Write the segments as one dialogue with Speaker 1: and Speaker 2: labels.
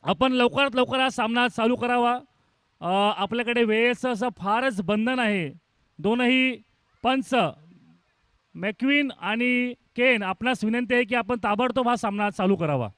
Speaker 1: आपण लवकरात लवकर हा सामना चालू करावा. आपल्याकडे वेळेचं असं फारच बंधन आहे. दोनही पंच मॅक्विन आणि केन, आपणास विनंती आहे की आपण ताबडतोब हा सामना चालू करावा.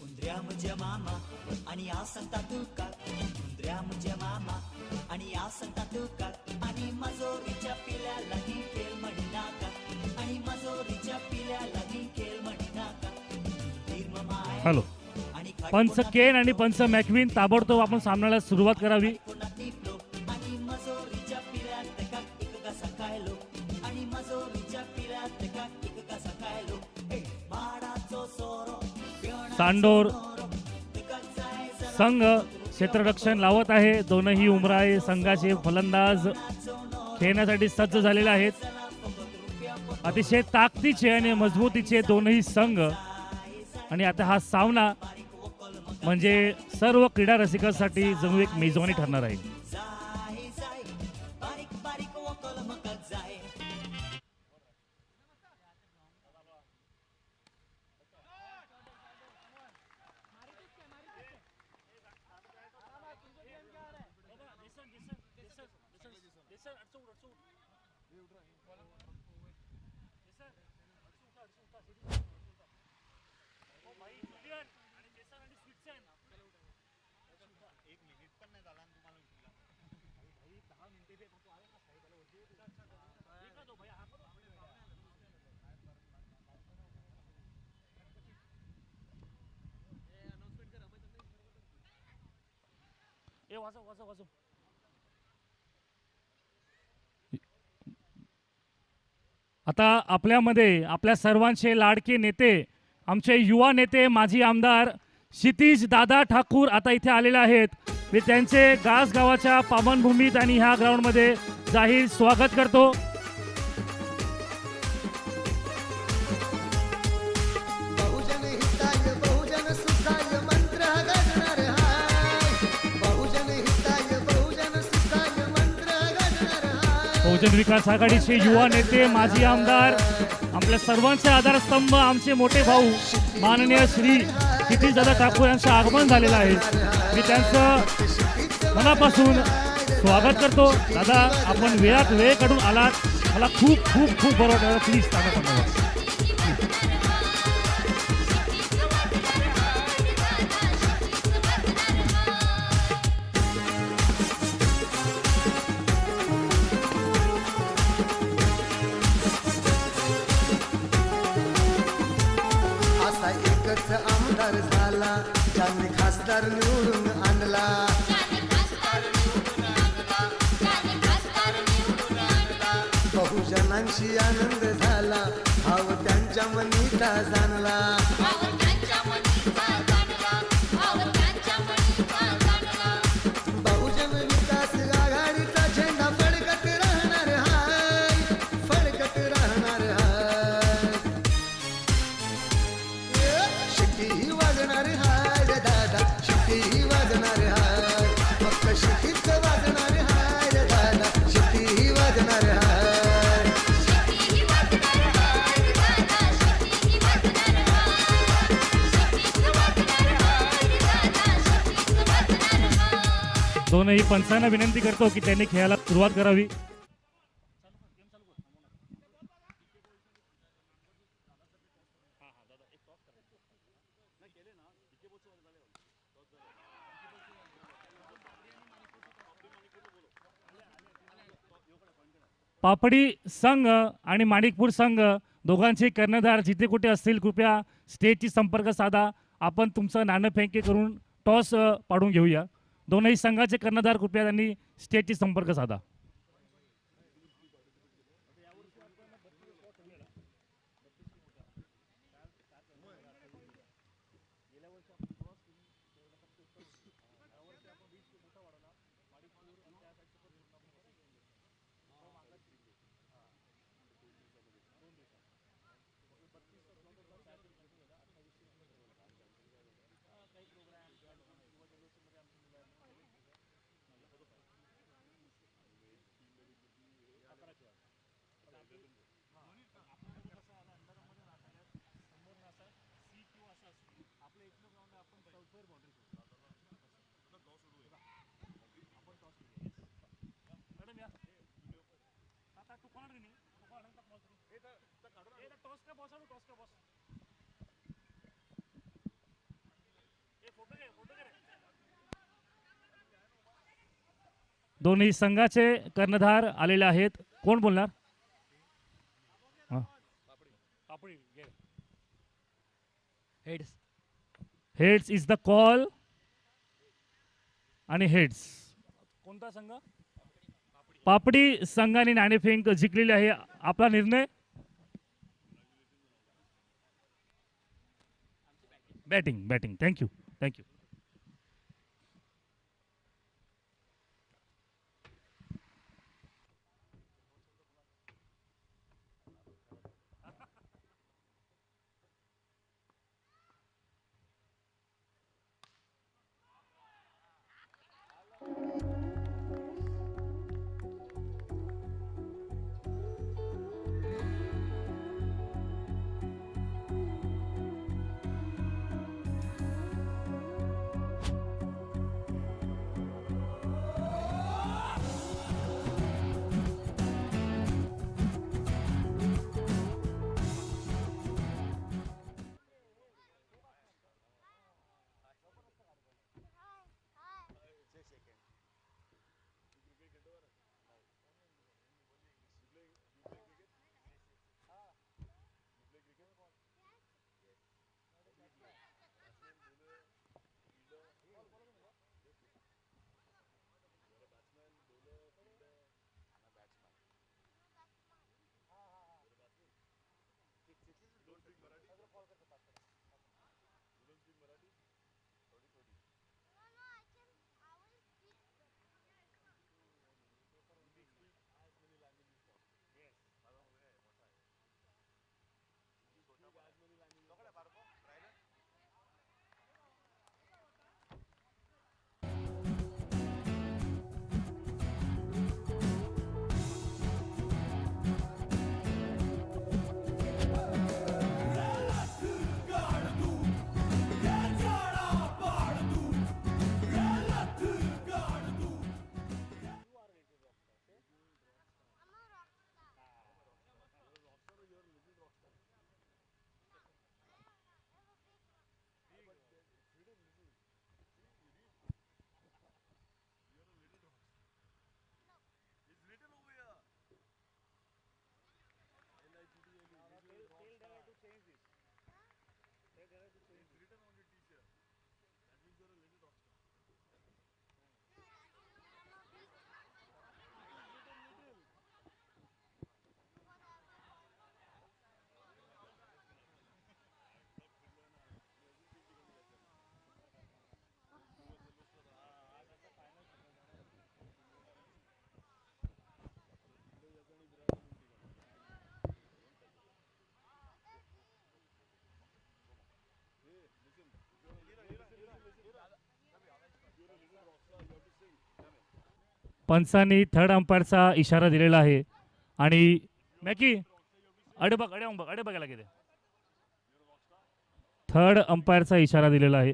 Speaker 2: उंदऱ्या म्हणजे मामा आणि या संता तुका, उंदऱ्या म्हणजे मामा आणि या संता तुका, आणि मजोरीच्या पिल्यालाही खेळ म्हणी नाका, आणि मजोरीच्या पिल्यालाही खेळ म्हणी नाका.
Speaker 1: हॅलो, पंच केन आणि पंच मॅक्विन, ताबडतोब आपण सामन्याला सुरुवात करावी.
Speaker 2: आणि मजोरीच्या पिल्यात का एक कसा खायलो, आणि मजोरीच्या पिल्यात का एक कसा खायलो. बाळाचो सोरो
Speaker 1: सांडोर संघ क्षेत्ररक्षण लावत आहे. दोनही उमराळे संघाचे फलंदाज खेळण्यासाठी सज्ज झालेले आहेत. अतिशय ताकदीचे आणि मजबूतीचे दोनही संघ. आणि आता हा सामना म्हणजे सर्व क्रीडा रसिकांसाठी जणू एक मेजवानी ठरणार आहे. आता आपल्यामध्ये आपल्या सर्वांचे लाडके नेते, आमचे युवा नेते, माजी आमदार क्षितिज दादा ठाकूर आता इथे आलेले आहेत. मी त्यांचे गावाच्या पावनभूमीत आणि ह्या ग्राउंडमध्ये जाहीर स्वागत करतो.
Speaker 3: बहुजन हिताय बहुजन सुखाय मंत्र गाजणार हाय, बहुजन हिताय बहुजन सुखाय मंत्र गाजणार हाय.
Speaker 1: बहुजन विकास आघाडीचे युवा नेते, माजी आमदार, आपल्या सर्वांचे आधारस्तंभ, आमचे मोठे भाऊ माननीय श्री क्षितिज दादा ठाकूर यांचं आगमन झालेलं आहे. मी त्यांचं मनापासून स्वागत करतो. दादा, आपण वेळात वेळ काढून आलात, मला खूप खूप खूप बरं वाटलं. प्लीज धन्यवाद.
Speaker 3: असा एकच आमदार झाला ज्याने खासदार निवडून आणला. बहुजनांशी आनंद झाला, भाव त्यांच्या मनीचा जाणला. बहुजन विकास आघाडीचा झेंडा फडकत राहणार हाय, फडकत राहणार हाय. शिट्टी वाजणार हाय रे दादा, शिट्टी वाजणार हाय, फक्त शिट्टीच वाजणार हाय रे दादा, शिट्टी वाजणार हाय.
Speaker 1: दोनही पंचांना विनंती करतो की त्यांनी खेळायला सुरुवात करावी. पापडी संघ आणि माणिकपूर संघ दोघांचे कर्णधार जिथे कुठे असतील कृपया स्टेजची संपर्क साधा. आपण तुमचं नाणं फेंके करून टॉस पाडून घेऊया. दोनही संघाचे कर्णधार कृपया त्यांनी स्टेजशी संपर्क साधा. दोन्ही संघाचे कर्णधार आलेले आहेत. कोण बोलणार? हेड्स इज द कॉल आणि हेड्स. कोणता संघ? पापडी संघाने नाणेफेक जिंकलेली आहे. आपला निर्णय? बॅटिंग. बॅटिंग. थँक्यू. थँक्यू. पंचांनी थर्ड अंपायरचा इशारा दिलेला आहे आणि मॅकी अडे बघायला गेले. थर्ड अंपायरचा इशारा दिलेला आहे.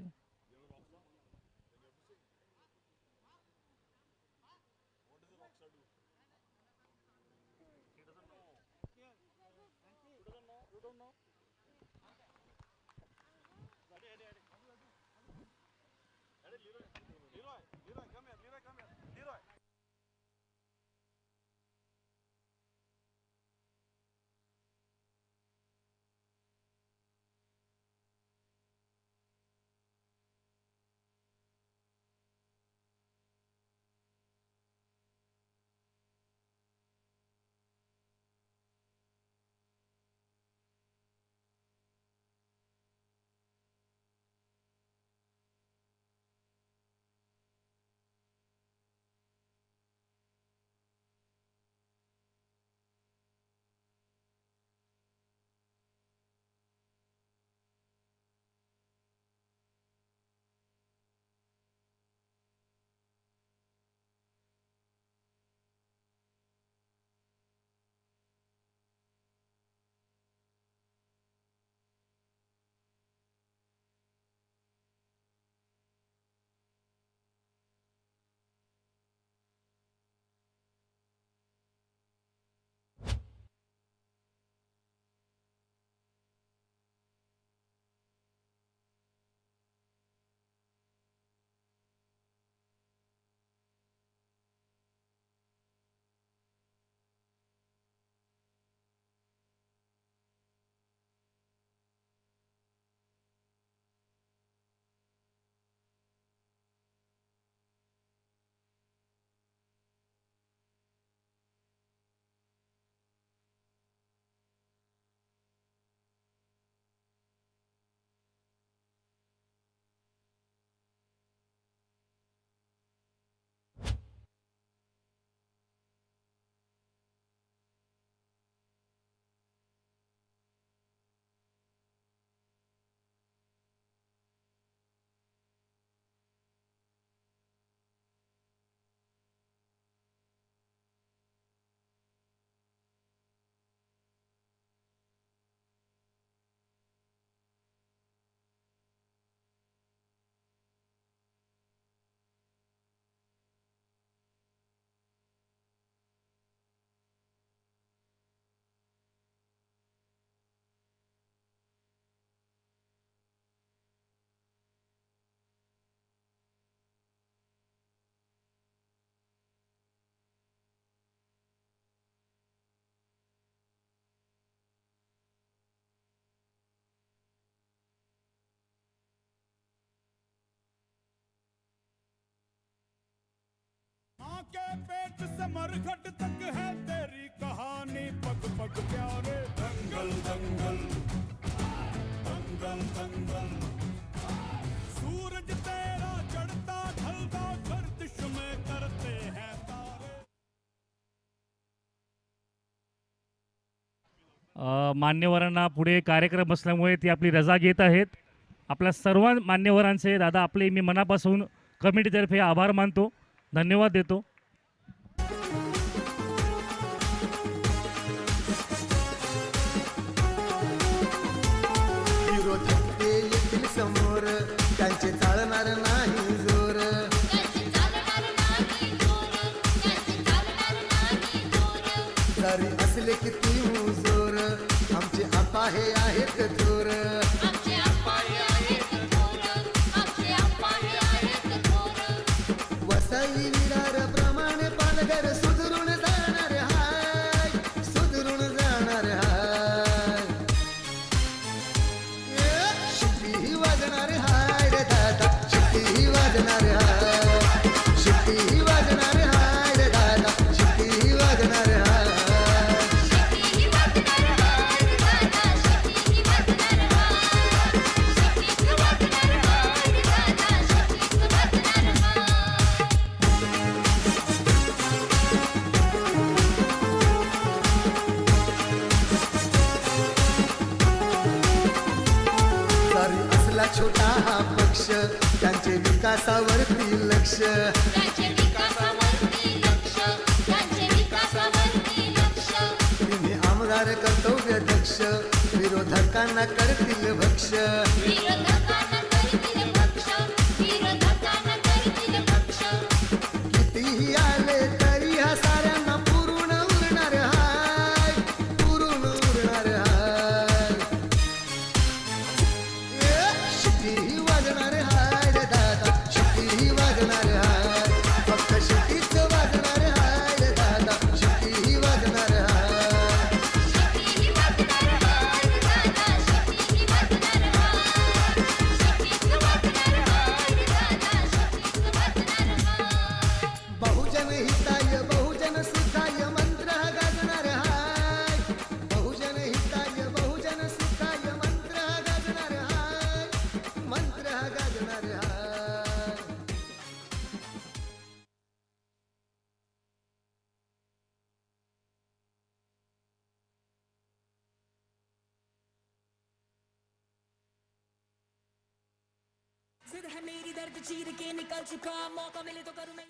Speaker 4: के पेट से मरघट तक है तेरी कहानी, पग पग प्यारे। दंगल दंगल दंगल दंगल, सूरज तेरा चढ़ता ढलता गर्दिश में करते हैं तारे।
Speaker 1: मान्यवरांना पुढे कार्यक्रम असल्यामुळे ती आपली रजा घेत आहेत. आपल्या सर्व मान्यवरांचे दादा आपले मी मनापासून कमिटीतर्फे आभार मानतो, धन्यवाद देतो.
Speaker 3: विरोधक ते येतील समोर, त्यांचे चालणार नाही जोर. जरी असले किती हुजूर, आमचे आपा हे आहेत थोर. वसई विरार प्रमाणे पालघर सुधरून जाणार हाय, सुधरून जाणार हाय. शिट्टी वाजणार हाय रे दादा, शिट्टी वाजणार हाय, शिट्टी वाजणार हाय रे दादा, शिट्टी वाजणार हाय. जरी असला छोटा हा पक्ष, त्यांचे विकासावरती लक्ष. तुम्ही आमदार कर्तव्य दक्ष, विरोधकांना करतील भक्ष. कितीही आले तरी हा साऱ्यांना पुरून उरणार हाय, पुरून उरणार हाय. शिट्टी वाजणार हाय रे दादा, शिट्टी वाजणार हाय, फक्त शिट्टीच वाजणार हाय रे दादा, शिट्टी वाजणार हाय. बहुजन हिताय बहुजन सुखाय मंत्र हा गाजणार हाय, बहुजन हिताय बहुजन सुखाय मंत्र हा गाजणार हाय, मंत्र हा गाजणार हाय.
Speaker 5: जिद है मेरी दर्द चीर के निकल चुका, मौका मिले तो करूं मैं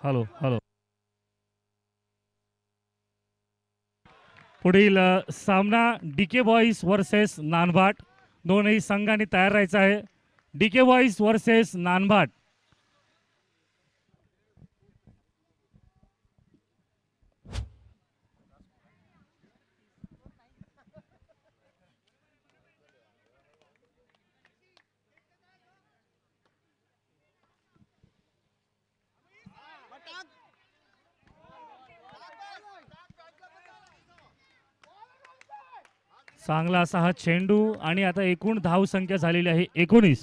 Speaker 1: हॅलो हॅलो. पुढील सामना डीके बॉईज वर्सेस नानभाट. दोनही संघांनी तयार राहायचं आहे. DK boys versus Nanbhat. चांगला असा हा चेंडू आणि आता एकूण धाव संख्या झालेली आहे 19.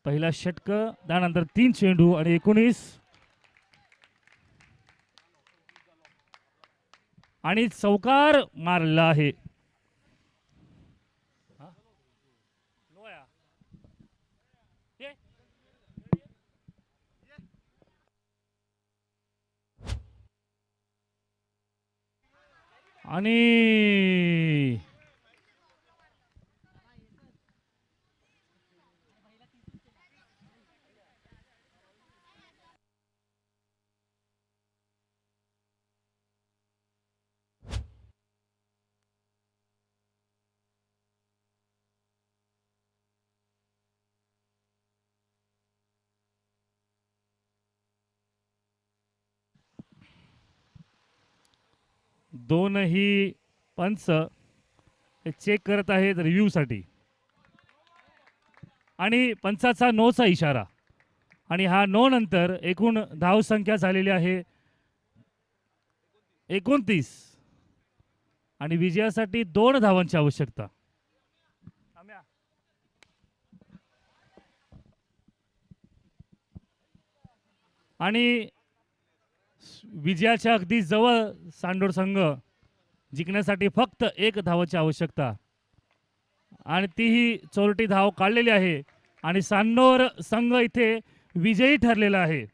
Speaker 1: पहिला षटक, त्यानंतर 3 चेंडू आणि 19. आणि चौकार मारला आहे. आणि दोनही पंच हे चेक करत आहेत रिव्ह्यू साठी. आणि पंचाचा नोचा इशारा. आणि हा नो नंतर एकूण धाव संख्या झालेली आहे 29. आणि विजयासाठी 2 धावांची आवश्यकता. आणि विजयाच्या अगदी जवळ सांडोर संघ जिंकण्यासाठी फक्त 1 धावाची आवश्यकता. आणि तीही चोरटी धाव काढलेली आहे आणि सांडोर संघ इथे विजयी ठरलेला आहे.